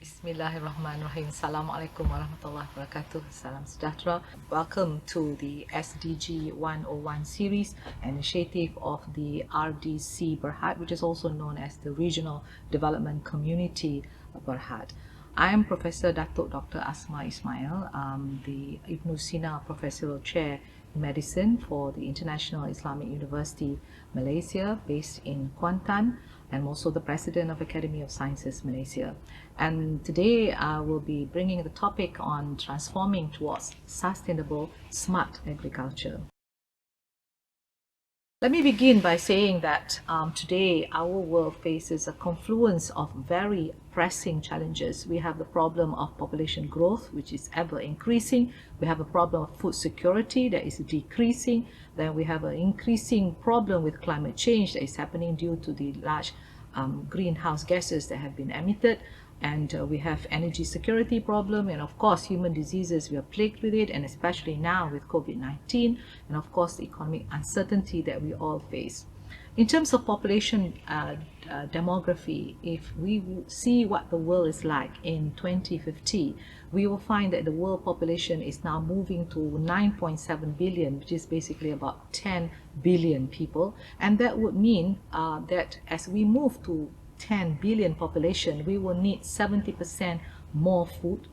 Bismillahirrahmanirrahim. Assalamualaikum warahmatullahi wabarakatuh. Salam sejahtera. Welcome to the SDG 101 series, an initiative of the RDC Berhad, which is also known as the Regional Development Community Berhad. I am Professor Datuk Dr. Asma Ismail, the Ibn Sina Professorial Chair in Medicine for the International Islamic University, Malaysia, based in Kuantan. I'm also the President of Academy of Sciences, Malaysia. And today I will be bringing the topic on transforming towards sustainable, smart agriculture. Let me begin by saying that today our world faces a confluence of very pressing challenges. We have the problem of population growth, which is ever increasing. We have a problem of food security that is decreasing. Then we have an increasing problem with climate change that is happening due to the large greenhouse gases that have been emitted. And we have energy security problem, and of course human diseases, we are plagued with it, and especially now with COVID-19, and of course the economic uncertainty that we all face. In terms of population demography, if we see what the world is like in 2050, we will find that the world population is now moving to 9.7 billion, which is basically about 10 billion people, and that would mean that as we move to 10 billion population, we will need 70% more food.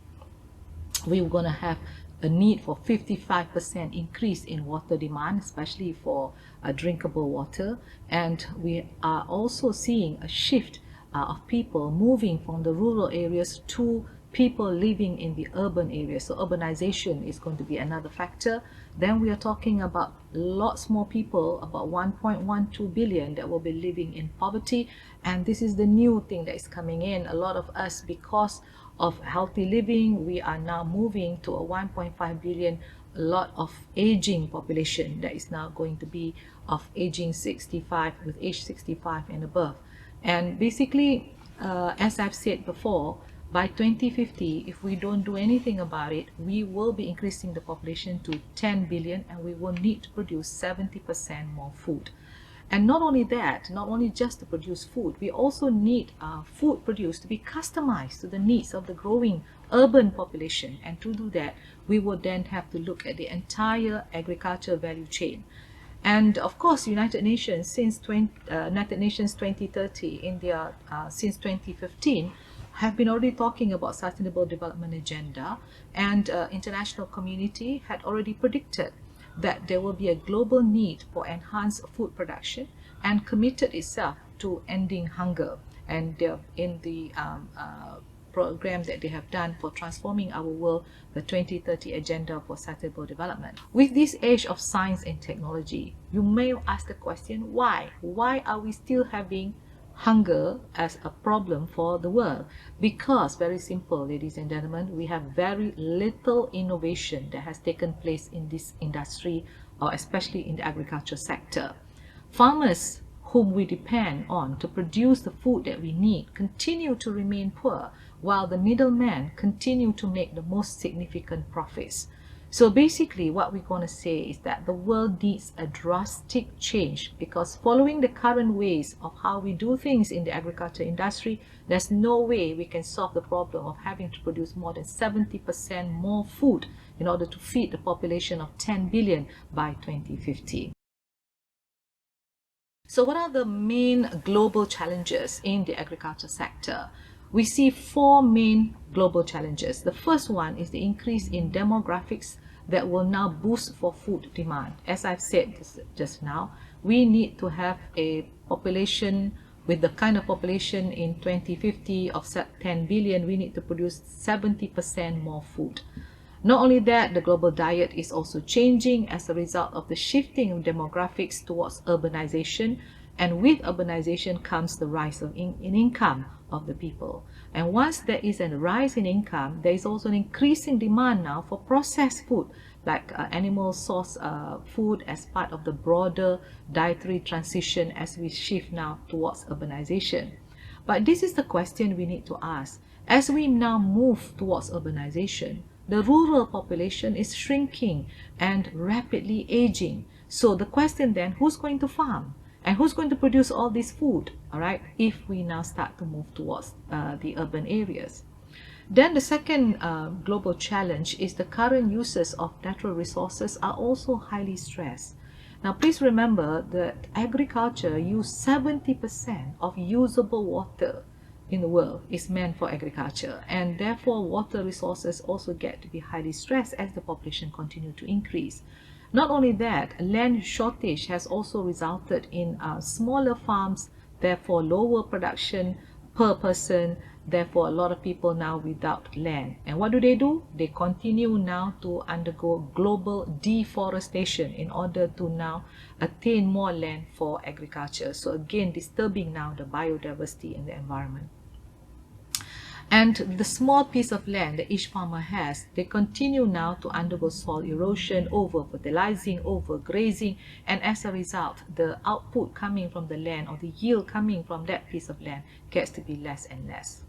We're going to have a need for 55% increase in water demand, especially for drinkable water. And we are also seeing a shift of people moving from the rural areas to people living in the urban areas. So urbanization is going to be another factor. Then we are talking about lots more people, about 1.12 billion that will be living in poverty. And this is the new thing that is coming in. A lot of us, because of healthy living, we are now moving to a 1.5 billion, a lot of aging population that is now going to be of aging 65, with age 65 and above. And basically, as I've said before, by 2050, if we don't do anything about it, we will be increasing the population to 10 billion, and we will need to produce 70% more food. And not only that, not only just to produce food, we also need food produced to be customized to the needs of the growing urban population. And to do that, we would then have to look at the entire agriculture value chain. And of course, United Nations since 2030, in their since 2015, have been already talking about Sustainable Development Agenda, and international community had already predicted that there will be a global need for enhanced food production, and committed itself to ending hunger. And in the program that they have done for transforming our world, the 2030 Agenda for Sustainable Development. With this age of science and technology, you may ask the question, why? Why are we still having hunger as a problem for the world? Because, very simple, ladies and gentlemen, we have very little innovation that has taken place in this industry, or especially in the agriculture sector. Farmers whom we depend on to produce the food that we need continue to remain poor, while the middlemen continue to make the most significant profits. So basically what we're going to say is that the world needs a drastic change, because following the current ways of how we do things in the agriculture industry, there's no way we can solve the problem of having to produce more than 70% more food in order to feed the population of 10 billion by 2050. So what are the main global challenges in the agriculture sector? We see four main global challenges. The first one is the increase in demographics that will now boost for food demand. As I've said just now, we need to have a population with the kind of population in 2050 of 10 billion, we need to produce 70% more food. Not only that, the global diet is also changing as a result of the shifting of demographics towards urbanization, and with urbanization comes the rise in income of the people. And once there is a rise in income, there is also an increasing demand now for processed food, like animal source food, as part of the broader dietary transition as we shift now towards urbanization. But this is the question we need to ask. As we now move towards urbanization, the rural population is shrinking and rapidly aging. So the question then, who's going to farm? And who's going to produce all this food, all right, if we now start to move towards the urban areas? Then the second global challenge is the current uses of natural resources are also highly stressed. Now please remember that agriculture uses 70% of usable water in the world is meant for agriculture, and therefore water resources also get to be highly stressed as the population continue to increase. Not only that, land shortage has also resulted in smaller farms, therefore lower production per person, therefore a lot of people now without land. And what do? They continue now to undergo global deforestation in order to now attain more land for agriculture. So again, disturbing now the biodiversity in the environment. And the small piece of land that each farmer has, they continue now to undergo soil erosion, over-fertilizing, over-grazing, and as a result, the output coming from the land or the yield coming from that piece of land gets to be less and less.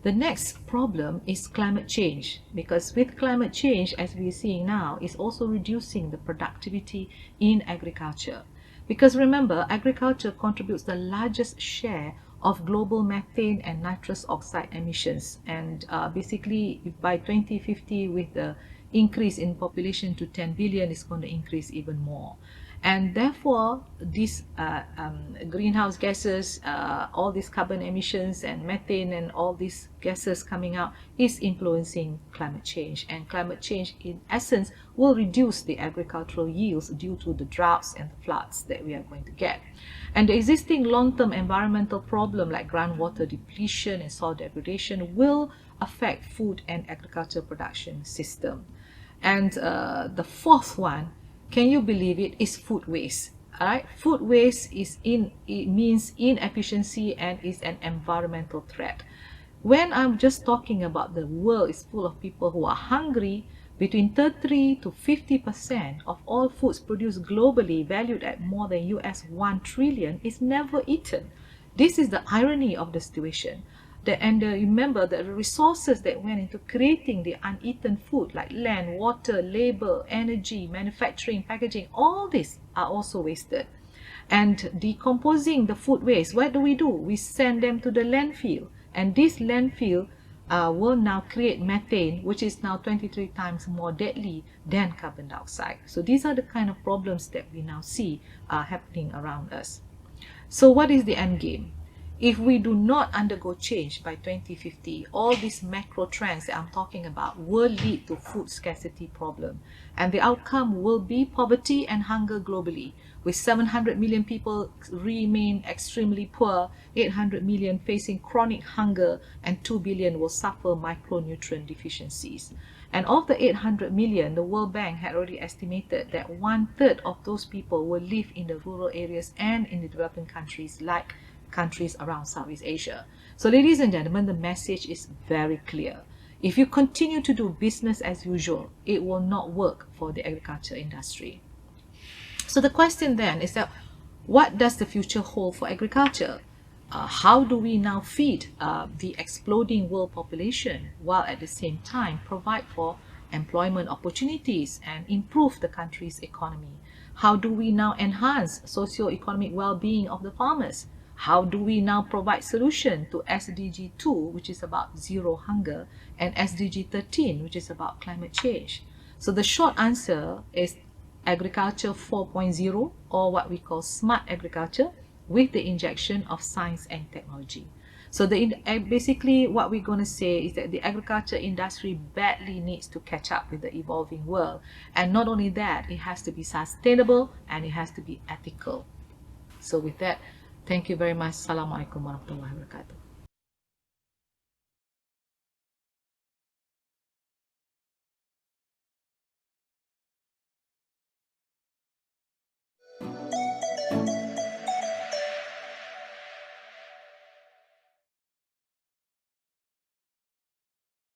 The next problem is climate change, because with climate change, as we are seeing now, is also reducing the productivity in agriculture. Because remember, agriculture contributes the largest share of global methane and nitrous oxide emissions, and basically by 2050, with the increase in population to 10 billion, is going to increase even more. And therefore, these greenhouse gases, all these carbon emissions and methane and all these gases coming out is influencing climate change. And climate change, in essence, will reduce the agricultural yields due to the droughts and the floods that we are going to get. And the existing long-term environmental problem like groundwater depletion and soil degradation will affect food and agriculture production system. And the fourth one, can you believe it, is food waste. All right, food waste means inefficiency and is an environmental threat. When I'm just talking about the world is full of people who are hungry, between 30 to 50% of all foods produced globally, valued at more than US 1 trillion, is never eaten. This is the irony of the situation. Remember that the resources that went into creating the uneaten food, like land, water, labor, energy, manufacturing, packaging, all these are also wasted. And decomposing the food waste, what do? We send them to the landfill, and this landfill will now create methane, which is now 23 times more deadly than carbon dioxide. So these are the kind of problems that we now see happening around us. So what is the end game? If we do not undergo change by 2050, all these macro trends that I'm talking about will lead to food scarcity problem. And the outcome will be poverty and hunger globally, with 700 million people remain extremely poor, 800 million facing chronic hunger, and 2 billion will suffer micronutrient deficiencies. And of the 800 million, the World Bank had already estimated that 1/3 of those people will live in the rural areas and in the developing countries like countries around Southeast Asia. So ladies and gentlemen, the message is very clear. If you continue to do business as usual, it will not work for the agriculture industry. So the question then is that, what does the future hold for agriculture? How do we now feed the exploding world population while at the same time provide for employment opportunities and improve the country's economy? How do we now enhance socio-economic well-being of the farmers? How do we now provide solution to SDG 2, which is about zero hunger, and SDG 13, which is about climate change? So the short answer is agriculture 4.0, or what we call smart agriculture, with the injection of science and technology. So basically what we're going to say is that the agriculture industry badly needs to catch up with the evolving world. And not only that, it has to be sustainable and it has to be ethical. So with that, thank you very much. Assalamualaikum warahmatullahi wabarakatuh.